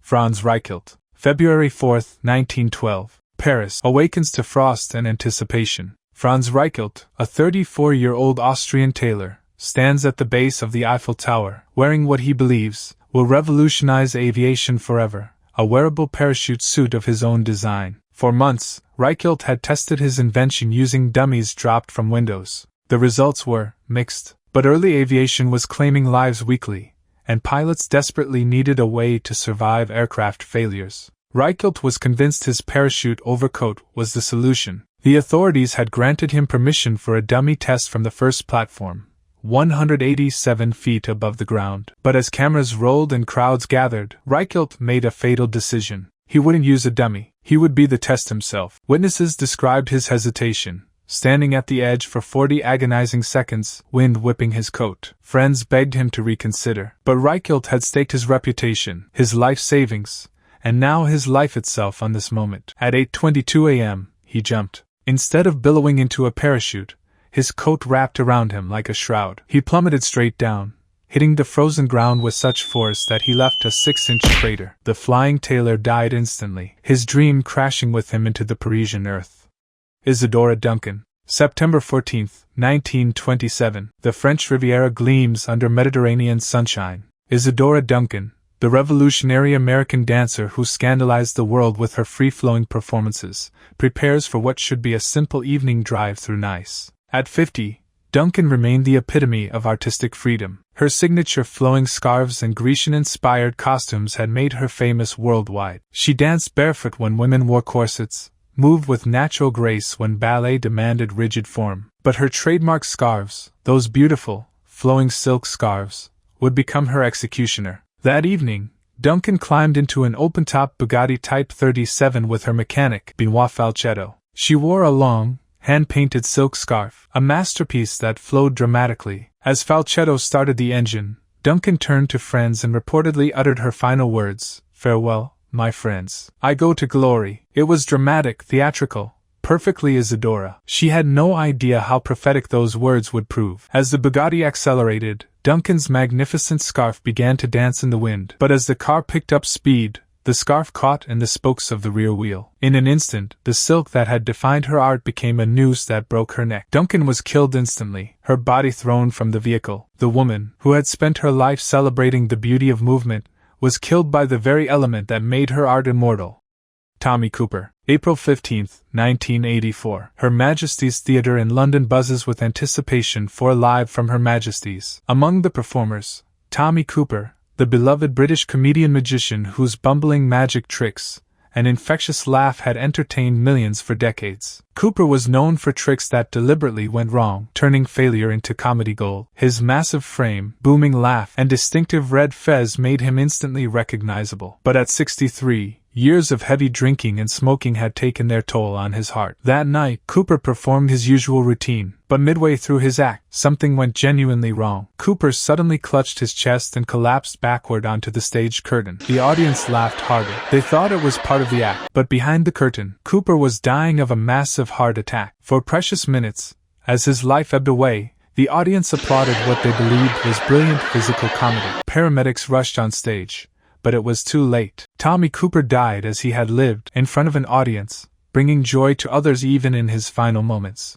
Franz Reichelt, February 4, 1912. Paris awakens to frost and anticipation. Franz Reichelt, a 34-year-old Austrian tailor, stands at the base of the Eiffel Tower, wearing what he believes will revolutionize aviation forever, a wearable parachute suit of his own design. For months, Reichelt had tested his invention using dummies dropped from windows. The results were mixed, but early aviation was claiming lives weekly, and pilots desperately needed a way to survive aircraft failures. Reichelt was convinced his parachute overcoat was the solution. The authorities had granted him permission for a dummy test from the first platform, 187 feet above the ground. But as cameras rolled and crowds gathered, Reichelt made a fatal decision. He wouldn't use a dummy. He would be the test himself. Witnesses described his hesitation, standing at the edge for 40 agonizing seconds, wind whipping his coat. Friends begged him to reconsider. But Reichelt had staked his reputation, his life savings, and now his life itself on this moment. At 8:22 a.m., he jumped. Instead of billowing into a parachute, his coat wrapped around him like a shroud. He plummeted straight down, hitting the frozen ground with such force that he left a 6-inch crater. The flying tailor died instantly, his dream crashing with him into the Parisian earth. Isadora Duncan, September 14, 1927. The French Riviera gleams under Mediterranean sunshine. Isadora Duncan, the revolutionary American dancer who scandalized the world with her free-flowing performances, prepares for what should be a simple evening drive through Nice. At 50, Duncan remained the epitome of artistic freedom. Her signature flowing scarves and Grecian-inspired costumes had made her famous worldwide. She danced barefoot when women wore corsets, moved with natural grace when ballet demanded rigid form. But her trademark scarves, those beautiful, flowing silk scarves, would become her executioner. That evening, Duncan climbed into an open-top Bugatti Type 37 with her mechanic, Benoit Falchetto. She wore a long, hand-painted silk scarf, a masterpiece that flowed dramatically. As Falchetto started the engine, Duncan turned to friends and reportedly uttered her final words, "Farewell, my friends. I go to glory." It was dramatic, theatrical, perfectly Isadora. She had no idea how prophetic those words would prove. As the Bugatti accelerated, Duncan's magnificent scarf began to dance in the wind. But as the car picked up speed, the scarf caught in the spokes of the rear wheel. In an instant, the silk that had defined her art became a noose that broke her neck. Duncan was killed instantly, her body thrown from the vehicle. The woman, who had spent her life celebrating the beauty of movement, was killed by the very element that made her art immortal. Tommy Cooper, April 15, 1984. Her Majesty's Theatre in London buzzes with anticipation for Live from Her Majesty's. Among the performers, Tommy Cooper, the beloved British comedian-magician whose bumbling magic tricks and infectious laugh had entertained millions for decades. Cooper was known for tricks that deliberately went wrong, turning failure into comedy gold. His massive frame, booming laugh, and distinctive red fez made him instantly recognizable. But at 63, years of heavy drinking and smoking had taken their toll on his heart. That night, Cooper performed his usual routine, but midway through his act, something went genuinely wrong. Cooper suddenly clutched his chest and collapsed backward onto the stage curtain. The audience laughed harder. They thought it was part of the act, but behind the curtain, Cooper was dying of a massive heart attack. For precious minutes, as his life ebbed away, the audience applauded what they believed was brilliant physical comedy. Paramedics rushed on stage, but it was too late. Tommy Cooper died as he had lived, in front of an audience, bringing joy to others even in his final moments.